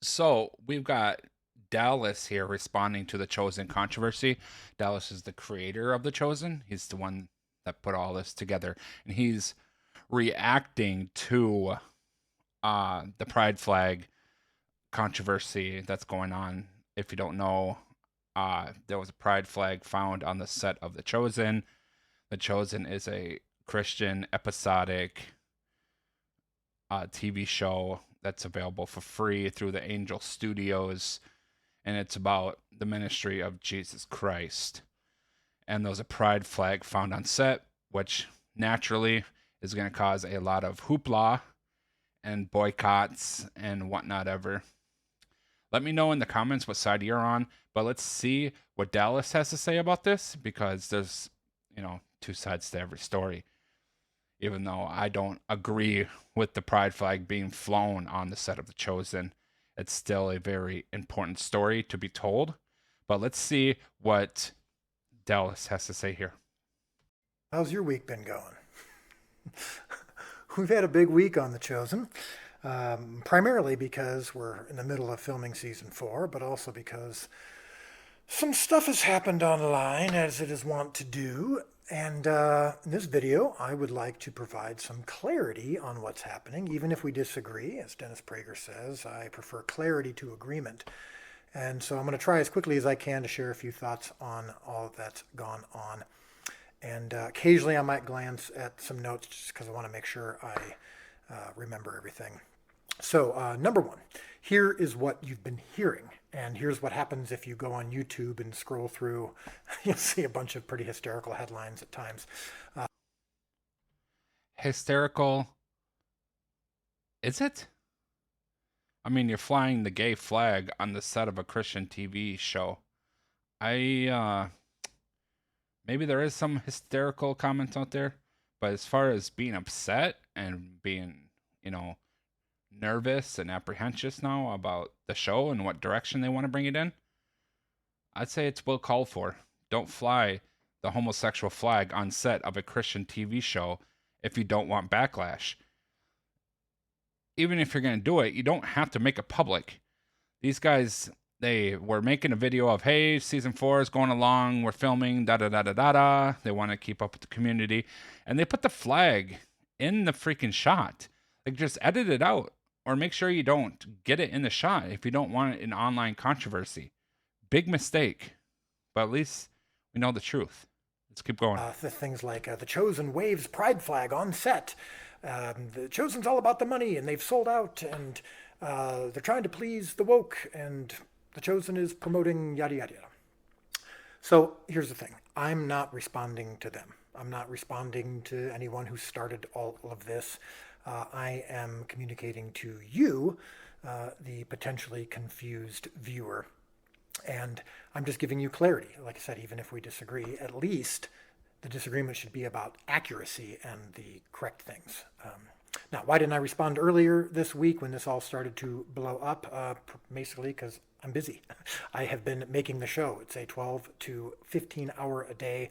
So we've got Dallas here responding to the Chosen controversy. Dallas is the creator of the Chosen. He's the one that put all this together, and he's reacting to the pride flag controversy that's going on. If you don't know, there was a pride flag found on the set of The Chosen. The Chosen is a Christian episodic TV show that's available for free through the Angel Studios, and it's about the ministry of Jesus Christ. And there's a pride flag found on set, which naturally is going to cause a lot of hoopla and boycotts and whatnot ever. Let me know in the comments what side you're on, but let's see what Dallas has to say about this because there's, two sides to every story. Even though I don't agree with the pride flag being flown on the set of The Chosen, it's still a very important story to be told. But let's see what Dallas has to say here. How's your week been going? We've had a big week on The Chosen, primarily because we're in the middle of filming season 4, but also because some stuff has happened online, as it is wont to do. And in this video, I would like to provide some clarity on what's happening, even if we disagree. As Dennis Prager says, I prefer clarity to agreement. And so I'm going to try as quickly as I can to share a few thoughts on all that's gone on. And occasionally I might glance at some notes just because I want to make sure I remember everything. So number one, here is what you've been hearing. And here's what happens if you go on YouTube and scroll through. You'll see a bunch of pretty hysterical headlines at times. Hysterical, is it? I mean, you're flying the gay flag on the set of a Christian TV show. I maybe there is some hysterical comments out there, but as far as being upset and being, you know, nervous and apprehensive now about the show and what direction they want to bring it in, I'd say it's well called for. Don't fly the homosexual flag on set of a Christian TV show if you don't want backlash. Even if you're going to do it, you don't have to make it public. These guys, they were making a video of, hey, season 4 is going along, we're filming, da da da da da da. They want to keep up with the community. And they put the flag in the freaking shot. Like, just edit it out or make sure you don't get it in the shot if you don't want an online controversy. Big mistake, but at least we know the truth. Let's keep going. Things like The Chosen waves pride flag on set. The Chosen's all about the money, and they've sold out, and they're trying to please the woke, and The Chosen is promoting yada yada yada. So here's the thing. I'm not responding to them. I'm not responding to anyone who started all of this. I am communicating to you, the potentially confused viewer. And I'm just giving you clarity. Like I said, even if we disagree, at least the disagreement should be about accuracy and the correct things. Now, why didn't I respond earlier this week when this all started to blow up? Basically, because I'm busy. I have been making the show. It's a 12 to 15 hour a day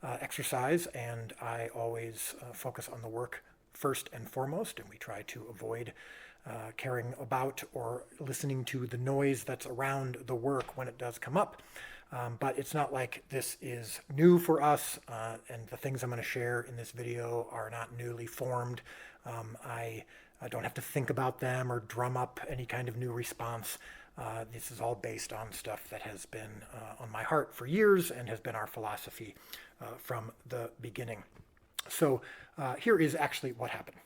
exercise, and I always focus on the work first and foremost, and we try to avoid caring about or listening to the noise that's around the work when it does come up. But it's not like this is new for us, and the things I'm going to share in this video are not newly formed. I don't have to think about them or drum up any kind of new response. This is all based on stuff that has been on my heart for years and has been our philosophy from the beginning. So here is actually what happened.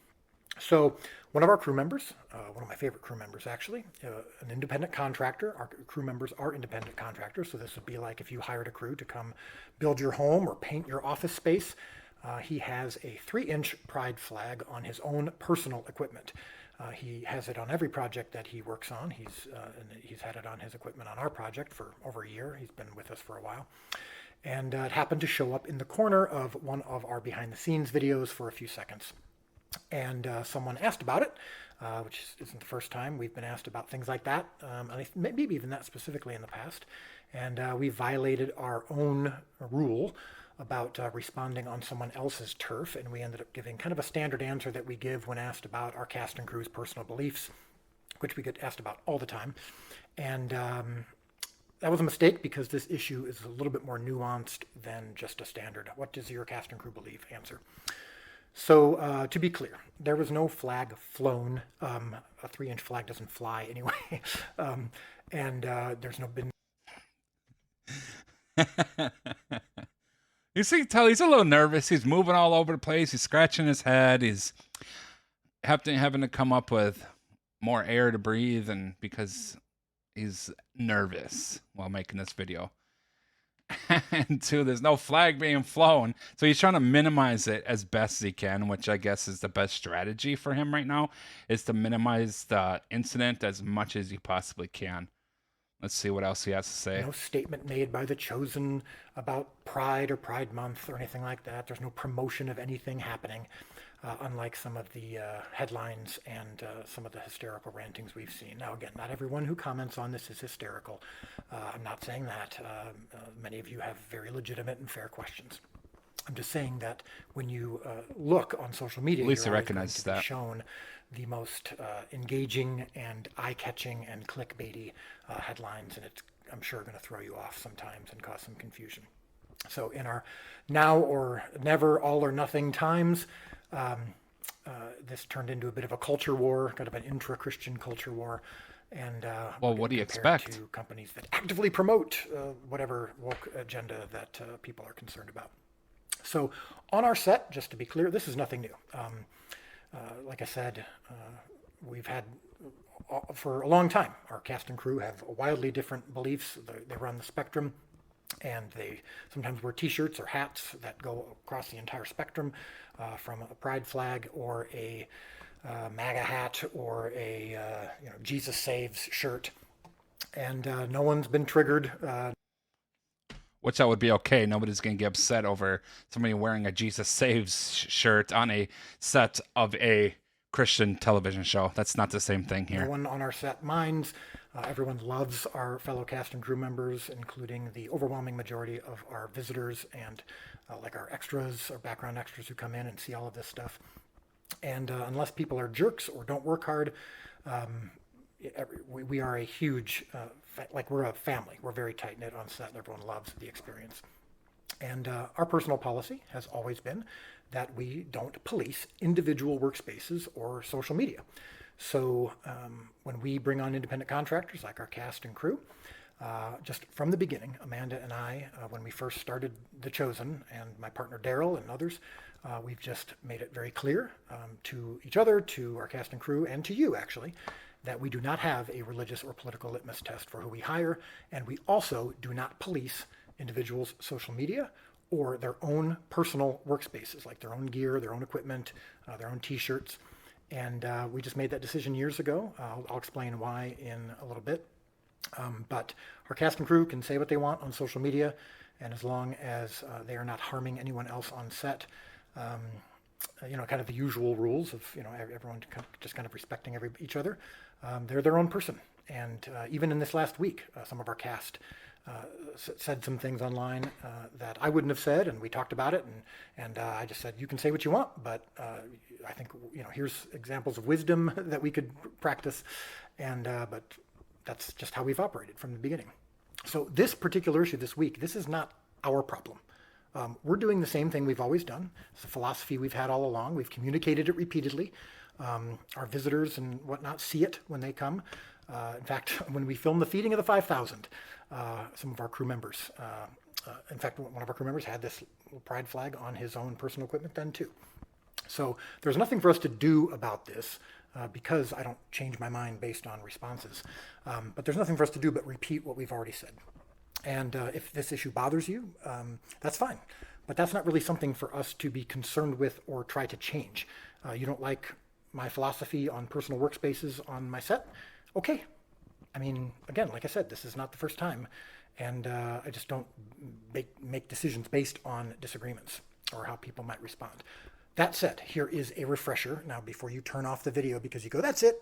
So one of our crew members, one of my favorite crew members actually, an independent contractor. Our crew members are independent contractors, so this would be like if you hired a crew to come build your home or paint your office space. He has a 3-inch pride flag on his own personal equipment. He has it on every project that he works on. He's had it on his equipment on our project for over a year. He's been with us for a while. And it happened to show up in the corner of one of our behind the scenes videos for a few seconds. And someone asked about it, which isn't the first time we've been asked about things like that, maybe even that specifically in the past. And we violated our own rule about responding on someone else's turf, and we ended up giving kind of a standard answer that we give when asked about our cast and crew's personal beliefs. which we get asked about all the time. And that was a mistake because this issue is a little bit more nuanced than just a standard, what does your cast and crew believe answer. So to be clear, there was no flag flown. A 3-inch flag doesn't fly anyway. And there's no been. You see, he's a little nervous. He's moving all over the place. He's scratching his head. He's having to come up with more air to breathe, and because he's nervous while making this video. And two, there's no flag being flown, so he's trying to minimize it as best as he can, which I guess is the best strategy for him right now, is to minimize the incident as much as he possibly can. Let's see what else he has to say. No statement made by The Chosen about Pride or Pride Month or anything like that. There's no promotion of anything happening, unlike some of the headlines and some of the hysterical rantings we've seen. Now, again, not everyone who comments on this is hysterical. I'm not saying that. Many of you have very legitimate and fair questions. I'm just saying that when you look on social media, At least you're he always going recognizes to be that. shown the most engaging and eye-catching and clickbaity headlines, and it's, I'm sure, going to throw you off sometimes and cause some confusion. So in our now or never, all or nothing times, this turned into a bit of a culture war, kind of an intra-Christian culture war. And Well, what do you expect? to companies that actively promote whatever woke agenda that people are concerned about. So on our set, just to be clear, this is nothing new. Like I said, we've had for a long time, our cast and crew have wildly different beliefs. They run the spectrum, and they sometimes wear t-shirts or hats that go across the entire spectrum, from a pride flag or a MAGA hat or a Jesus Saves shirt. And no one's been triggered. Which that would be okay. Nobody's going to get upset over somebody wearing a Jesus Saves shirt on a set of a Christian television show. That's not the same thing here. No one on our set minds. Everyone loves our fellow cast and crew members, including the overwhelming majority of our visitors and like our extras, our background extras who come in and see all of this stuff. And unless people are jerks or don't work hard, we are a huge, like we're a family. We're very tight-knit on set, and everyone loves the experience. And our personal policy has always been that we don't police individual workspaces or social media. So when we bring on independent contractors like our cast and crew, just from the beginning, Amanda and I, when we first started The Chosen, and my partner Daryl and others, we've just made it very clear to each other, to our cast and crew, and to you actually, that we do not have a religious or political litmus test for who we hire, and we also do not police individuals' social media or their own personal workspaces, like their own gear, their own equipment, their own t-shirts. And we just made that decision years ago. I'll explain why in a little bit. But our cast and crew can say what they want on social media, and as long as they are not harming anyone else on set, kind of the usual rules of everyone just kind of respecting each other. They're their own person, and even in this last week, some of our cast said some things online that I wouldn't have said, and we talked about it, and I just said, you can say what you want, but I think here's examples of wisdom that we could practice, and but that's just how we've operated from the beginning. So this particular issue this week, this is not our problem. We're doing the same thing we've always done. It's a philosophy we've had all along. We've communicated it repeatedly. Our visitors and whatnot see it when they come. In fact, when we filmed the feeding of the 5,000, some of our crew members, in fact, one of our crew members had this little pride flag on his own personal equipment then too. So there's nothing for us to do about this because I don't change my mind based on responses. But there's nothing for us to do but repeat what we've already said. And if this issue bothers you, that's fine. But that's not really something for us to be concerned with or try to change. You don't like my philosophy on personal workspaces on my set? Okay. I mean, again, like I said, this is not the first time. And I just don't make decisions based on disagreements or how people might respond. That said, here is a refresher. Now, before you turn off the video because you go, that's it.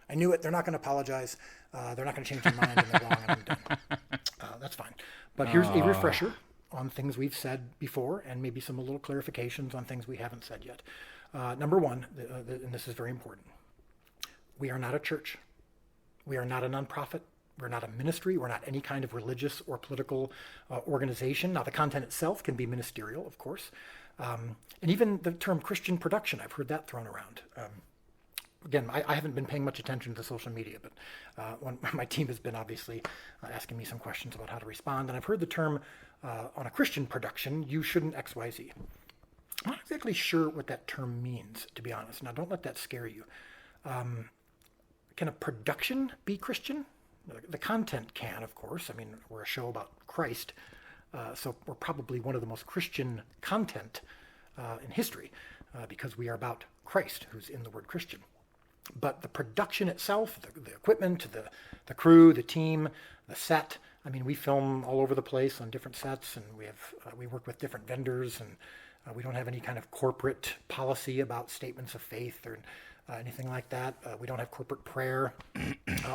I knew it. They're not going to apologize. They're not going to change their mind and they're wrong and I'm done. That's fine. But here's a refresher on things we've said before and maybe some little clarifications on things we haven't said yet. Number one, and this is very important, we are not a church. We are not a nonprofit. We're not a ministry. We're not any kind of religious or political organization. Now, the content itself can be ministerial, of course. And even the term Christian production, I've heard that thrown around. Again, I haven't been paying much attention to social media, but when my team has been obviously asking me some questions about how to respond. And I've heard the term on a Christian production, you shouldn't X, Y, Z. I'm not exactly sure what that term means, to be honest. Now, don't let that scare you. Can a production be Christian? The content can, of course. I mean, we're a show about Christ, so we're probably one of the most Christian content in history because we are about Christ, who's in the word Christian. But the production itself, the equipment, the crew, the team, the set, I mean, we film all over the place on different sets, and we work with different vendors, and we don't have any kind of corporate policy about statements of faith or anything like that. We don't have corporate prayer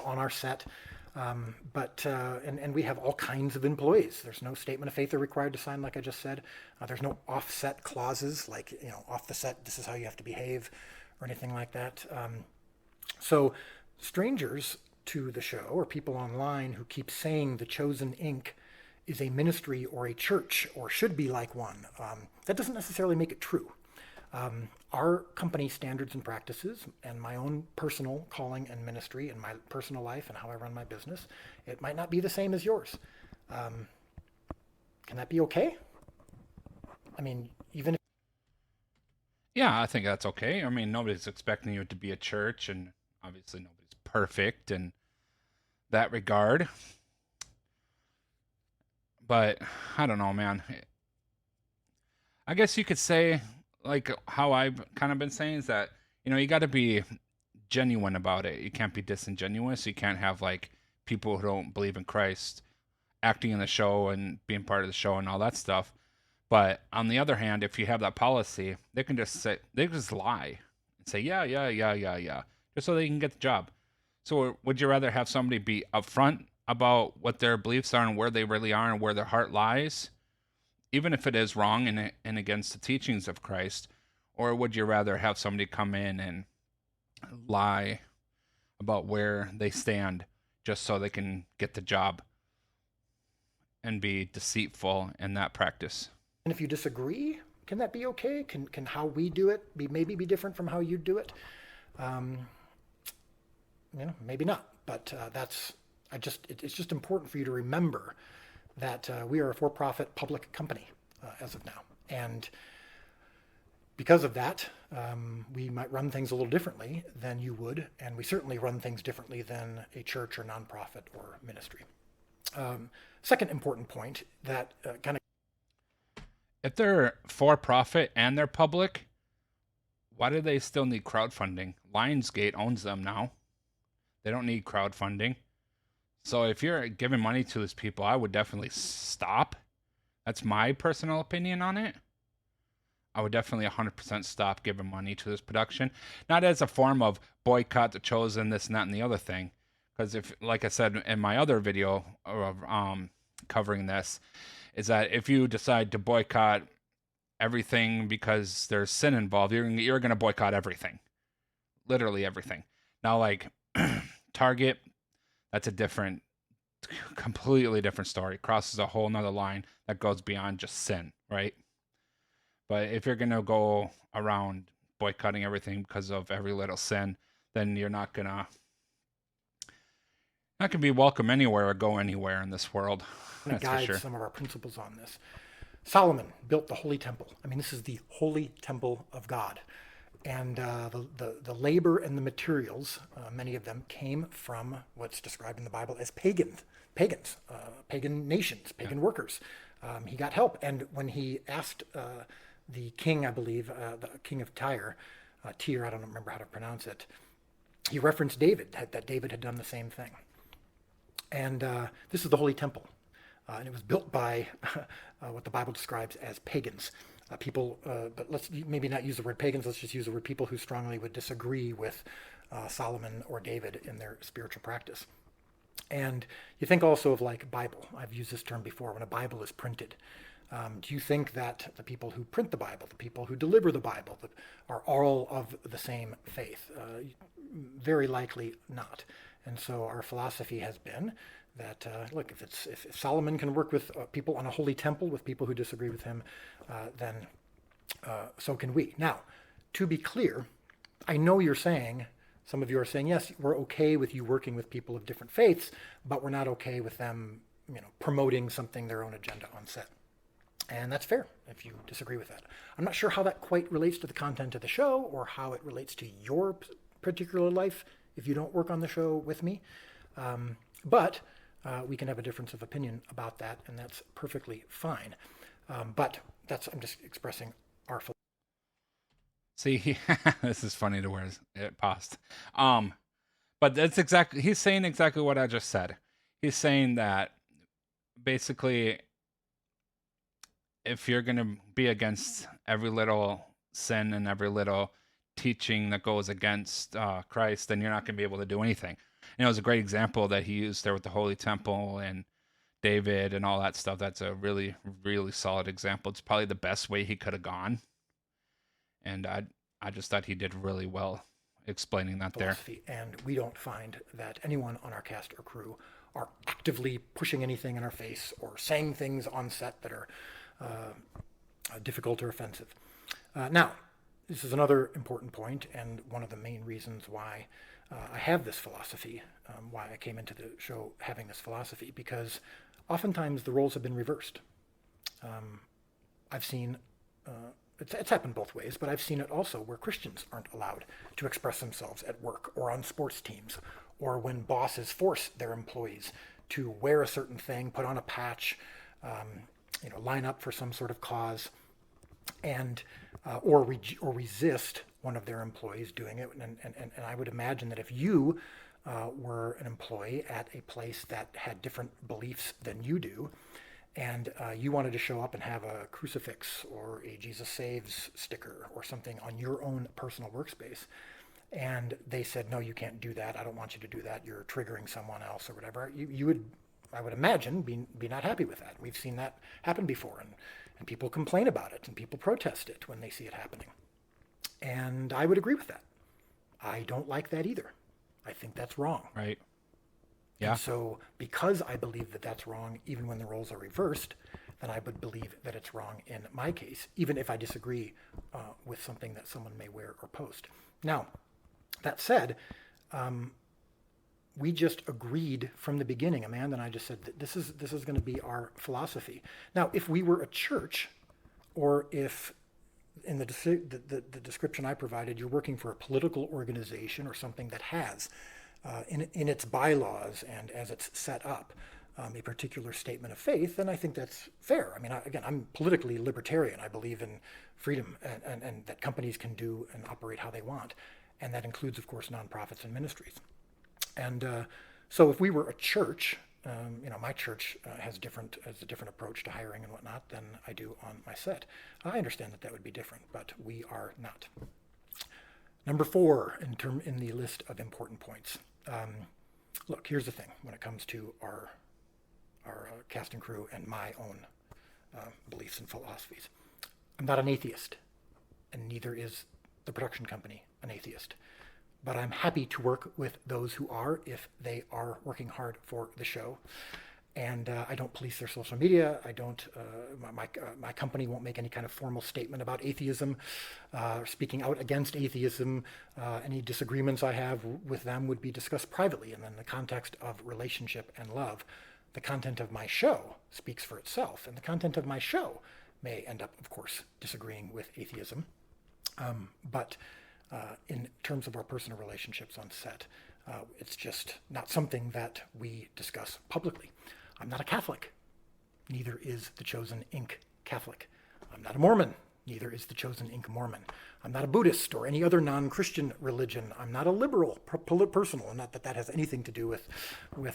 on our set. But we have all kinds of employees. There's no statement of faith they're required to sign, like I just said. There's no offset clauses, like, off the set, this is how you have to behave, or anything like that. So strangers to the show, or people online who keep saying The Chosen Inc. is a ministry or a church, or should be like one, that doesn't necessarily make it true. Our company standards and practices, and my own personal calling and ministry, and my personal life and how I run my business, it might not be the same as yours. Can that be okay? I mean, even if... Yeah, I think that's okay. I mean, nobody's expecting you to be a church, and obviously nobody's perfect in that regard. But I don't know, man. I guess you could say, like how I've kind of been saying, is that, you got to be genuine about it. You can't be disingenuous. You can't have like people who don't believe in Christ acting in the show and being part of the show and all that stuff. But on the other hand, if you have that policy, they can just lie and say, yeah, just so they can get the job. So would you rather have somebody be upfront about what their beliefs are and where they really are and where their heart lies, even if it is wrong and against the teachings of Christ? Or would you rather have somebody come in and lie about where they stand just so they can get the job and be deceitful in that practice? And if you disagree, can that be okay? Can how we do it maybe be different from how you do it? Maybe not. But it's just important for you to remember that we are a for-profit public company as of now. And because of that, we might run things a little differently than you would, and we certainly run things differently than a church or nonprofit or ministry. Second important point that kind of... If they're for-profit and they're public, why do they still need crowdfunding? Lionsgate owns them now. They don't need crowdfunding. So if you're giving money to these people, I would definitely stop. That's my personal opinion on it. I would definitely 100% stop giving money to this production. Not as a form of boycott The Chosen, this and that and the other thing. Because if, like I said in my other video of covering this, is that if you decide to boycott everything because there's sin involved, you're going to boycott everything. Literally everything. Now, like Target, that's a completely different story. Crosses a whole nother line that goes beyond just sin, right? But if you're going to go around boycotting everything because of every little sin, then you're not going to be welcome anywhere or go anywhere in this world. That's guide for sure. Some of our principles on this. Solomon built the Holy Temple. I mean, this is the Holy Temple of God. And the labor and the materials, many of them came from what's described in the Bible as pagan nations, pagan workers. He got help. And when he asked the king, I believe, the king of Tyre, I don't remember how to pronounce it, he referenced David, that David had done the same thing. And this is the Holy Temple. And it was built by what the Bible describes as pagans. People, but let's maybe not use the word pagans, let's just use the word people who strongly would disagree with Solomon or David in their spiritual practice. And you think also of like Bible. I've used this term before, when a Bible is printed. Do you think that the people who print the Bible, the people who deliver the Bible, are all of the same faith? Very likely not. And so our philosophy has been that, look, if Solomon can work with people on a holy temple, with people who disagree with him, then so can we. Now, to be clear, I know you're saying, some of you are saying, yes, we're okay with you working with people of different faiths, but we're not okay with them, promoting something, their own agenda on set. And that's fair if you disagree with that. I'm not sure how that quite relates to the content of the show or how it relates to your particular life if you don't work on the show with me. But we can have a difference of opinion about that, and that's perfectly fine. But I'm just expressing our philosophy. See, this is funny to where it paused. But he's saying exactly what I just said. He's saying that basically, if you're going to be against every little sin and every little teaching that goes against Christ, then you're not going to be able to do anything. And it was a great example that he used there with the Holy Temple and David and all that stuff. That's a really, really solid example. It's probably the best way he could have gone. And I just thought he did really well explaining that there. And we don't find that anyone on our cast or crew are actively pushing anything in our face or saying things on set that are difficult or offensive. Now, this is another important point, and one of the main reasons why I have this philosophy, why I came into the show having this philosophy, because oftentimes the roles have been reversed. I've seen, it's happened both ways, but I've seen it also where Christians aren't allowed to express themselves at work or on sports teams, or when bosses force their employees to wear a certain thing, put on a patch, line up for some sort of cause, and or resist one of their employees doing it. And I would imagine that if you were an employee at a place that had different beliefs than you do, and you wanted to show up and have a crucifix or a Jesus Saves sticker or something on your own personal workspace, and they said, no, you can't do that, I don't want you to do that, you're triggering someone else or whatever, you would, I would imagine, be not happy with that. We've seen that happen before, and people complain about it, and people protest it when they see it happening. And I would agree with that. I don't like that either. I think that's wrong. Right. Yeah. And so because I believe that that's wrong, even when the roles are reversed, then I would believe that it's wrong in my case, even if I disagree with something that someone may wear or post. Now, that said, we just agreed from the beginning, Amanda and I just said that this is going to be our philosophy. Now, if we were a church, or if in the description I provided, you're working for a political organization or something that has in its bylaws and as it's set up a particular statement of faith, then I think that's fair. I mean, I'm politically libertarian. I believe in freedom and that companies can do and operate how they want. And that includes, of course, nonprofits and ministries. And so if we were a church, my church has a different approach to hiring and whatnot than I do on my set. I understand that would be different, but we are not. Number 4 in the list of important points. Look, here's the thing when it comes to our cast and crew and my own beliefs and philosophies. I'm not an atheist, and neither is the production company an atheist. But I'm happy to work with those who are, if they are working hard for the show. And I don't police their social media. I don't. My company won't make any kind of formal statement about atheism, speaking out against atheism. Any disagreements I have with them would be discussed privately, and in the context of relationship and love. The content of my show speaks for itself, and the content of my show may end up, of course, disagreeing with atheism. But in terms of our personal relationships on set, it's just not something that we discuss publicly. I'm not a Catholic. Neither is the Chosen Inc. Catholic. I'm not a Mormon. Neither is the Chosen Inc. Mormon. I'm not a Buddhist or any other non-Christian religion. I'm not a liberal, personal. Not that has anything to do with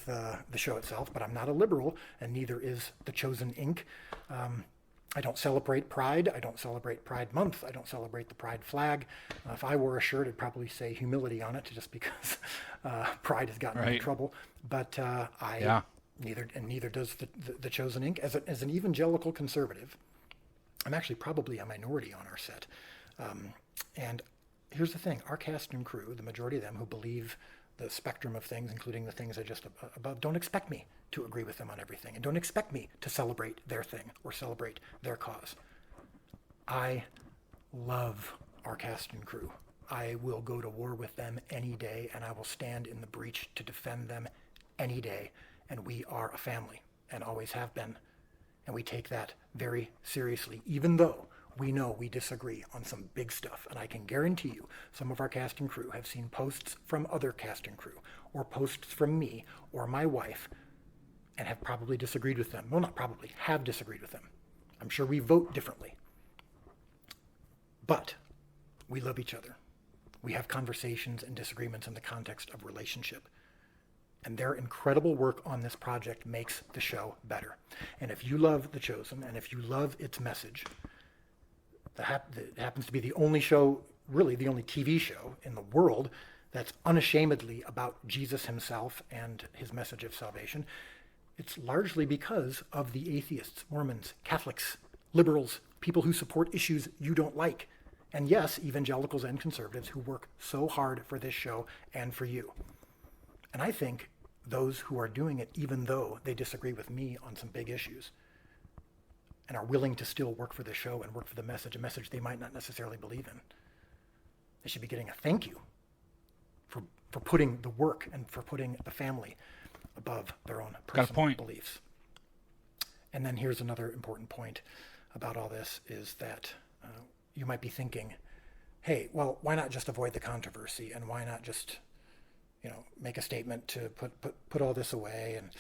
the show itself, but I'm not a liberal, and neither is the Chosen Inc. I don't celebrate Pride. I don't celebrate Pride Month. I don't celebrate the Pride flag. If I wore a shirt, it'd probably say humility on it, just because Pride has gotten me in trouble. But neither does the Chosen Inc. As an evangelical conservative, I'm actually probably a minority on our set. And here's the thing: our cast and crew, the majority of them who believe the spectrum of things, including the things I just above. Don't expect me to agree with them on everything, and don't expect me to celebrate their thing or celebrate their cause. I love our cast and crew. I will go to war with them any day, and I will stand in the breach to defend them any day. And we are a family, and always have been. And we take that very seriously, even though we know we disagree on some big stuff. And I can guarantee you, some of our cast and crew have seen posts from other cast and crew, or posts from me or my wife, and have probably disagreed with them. Well, not probably, have disagreed with them. I'm sure we vote differently. But we love each other. We have conversations and disagreements in the context of relationship. And their incredible work on this project makes the show better. And if you love The Chosen, and if you love its message, that happens to be the only show, really the only TV show in the world that's unashamedly about Jesus himself and his message of salvation, it's largely because of the atheists, Mormons, Catholics, liberals, people who support issues you don't like. And yes, evangelicals and conservatives who work so hard for this show and for you. And I think those who are doing it, even though they disagree with me on some big issues, and are willing to still work for the show and work for the message, a message they might not necessarily believe in, they should be getting a thank you for putting the work and for putting the family above their own personal beliefs. And then here's another important point about all this is that you might be thinking, hey, well, why not just avoid the controversy, and why not just, make a statement to put all this away and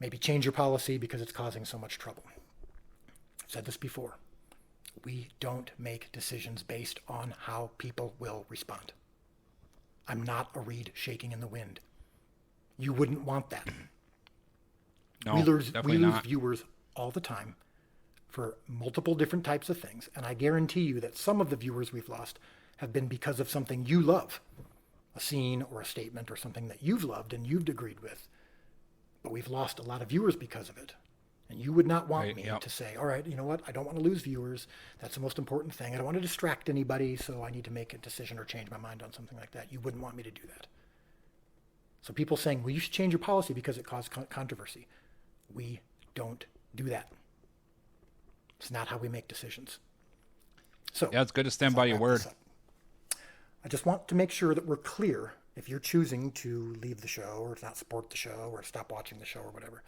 maybe change your policy because it's causing so much trouble. I've said this before. We don't make decisions based on how people will respond. I'm not a reed shaking in the wind. You wouldn't want that. No, we lose not. viewers all the time for multiple different types of things. And I guarantee you that some of the viewers we've lost have been because of something you love, a scene or a statement or something that you've loved and you've agreed with. But we've lost a lot of viewers because of it. And you would not want me to say, all right, you know what? I don't want to lose viewers. That's the most important thing. I don't want to distract anybody, so I need to make a decision or change my mind on something like that. You wouldn't want me to do that. So people saying, well, you should change your policy because it caused controversy. We don't do that. It's not how we make decisions. So yeah, it's good to stand by your word. I just want to make sure that we're clear if you're choosing to leave the show or to not support the show or stop watching the show or whatever.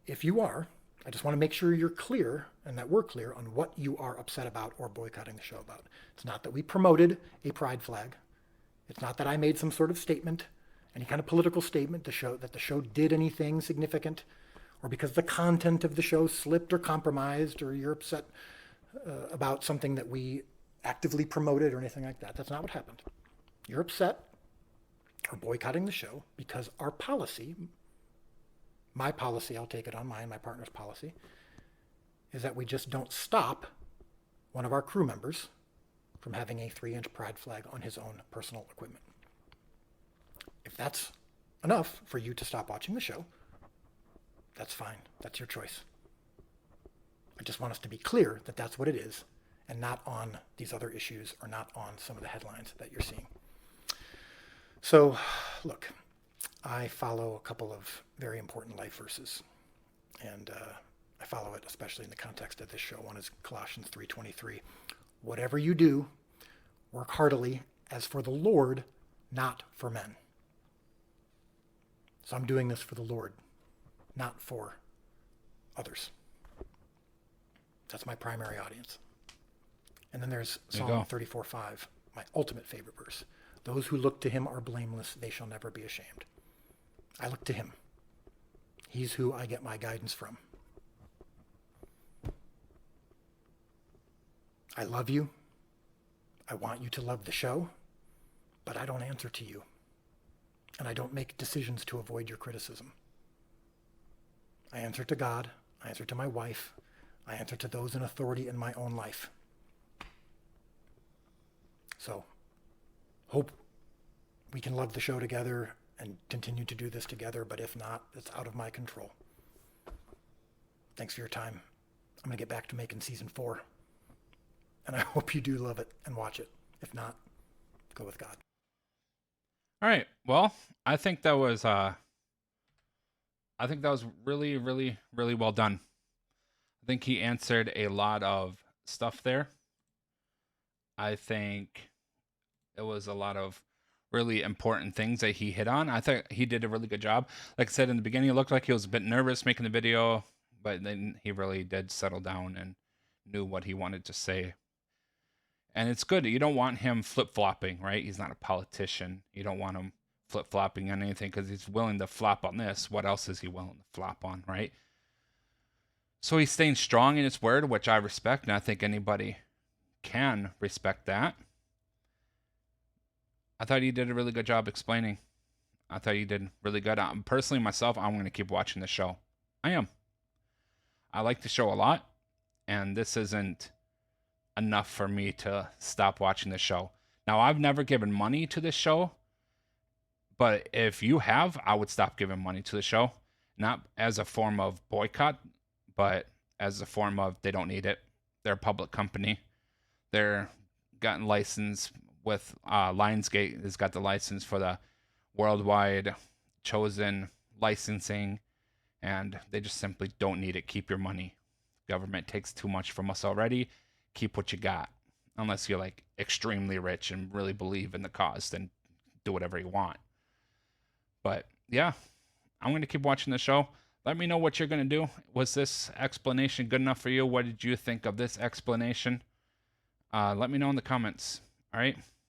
If you are, I just want to make sure you're clear and that we're clear on what you are upset about or boycotting the show about. It's not that we promoted a pride flag. It's not that I made some sort of statement, any kind of political statement to show that the show did anything significant, or because the content of the show slipped or compromised, or you're upset about something that we actively promoted or anything like that. That's not what happened. You're upset or boycotting the show because our policy, my policy, I'll take it on mine, my partner's policy, is that we just don't stop one of our crew members from having a 3-inch pride flag on his own personal equipment. If that's enough for you to stop watching the show, that's fine. That's your choice. I just want us to be clear that that's what it is, and not on these other issues or not on some of the headlines that you're seeing. So, look, I follow a couple of very important life verses, and I follow it especially in the context of this show. One is Colossians 3:23. Whatever you do, work heartily as for the Lord, not for men. So I'm doing this for the Lord, not for others. That's my primary audience. And then there's Psalm 34:5, my ultimate favorite verse. Those who look to him are blameless, they shall never be ashamed. I look to him. He's who I get my guidance from. I love you. I want you to love the show, but I don't answer to you. And I don't make decisions to avoid your criticism. I answer to God. I answer to my wife. I answer to those in authority in my own life. So, hope we can love the show together and continue to do this together, but if not, it's out of my control. Thanks for your time. I'm going to get back to making season 4. And I hope you do love it and watch it. If not, go with God. All right. Well, I think that was really, really, really well done. I think he answered a lot of stuff there. I think it was a lot of really important things that he hit on. I thought he did a really good job. Like I said in the beginning, it looked like he was a bit nervous making the video, but then he really did settle down and knew what he wanted to say. And it's good. You don't want him flip flopping, right? He's not a politician. You don't want him flip flopping on anything because he's willing to flop on this. What else is he willing to flop on, right? So he's staying strong in his word, which I respect, and I think anybody can respect that. I thought he did a really good job explaining. I thought he did really good. Personally, myself, I'm going to keep watching the show. I am. I like the show a lot, and this isn't enough for me to stop watching the show. Now, I've never given money to this show, but if you have, I would stop giving money to the show. Not as a form of boycott, but as a form of they don't need it. They're a public company. They're gotten license with Lionsgate has got the license for the worldwide chosen licensing, and they just simply don't need it. Keep your money. Government takes too much from us already. Keep what you got. Unless you're like extremely rich and really believe in the cause, then do whatever you want. But yeah, I'm going to keep watching the show. Let me know what you're going to do. Was this explanation good enough for you? What did you think of this explanation? Let me know in the comments. All right.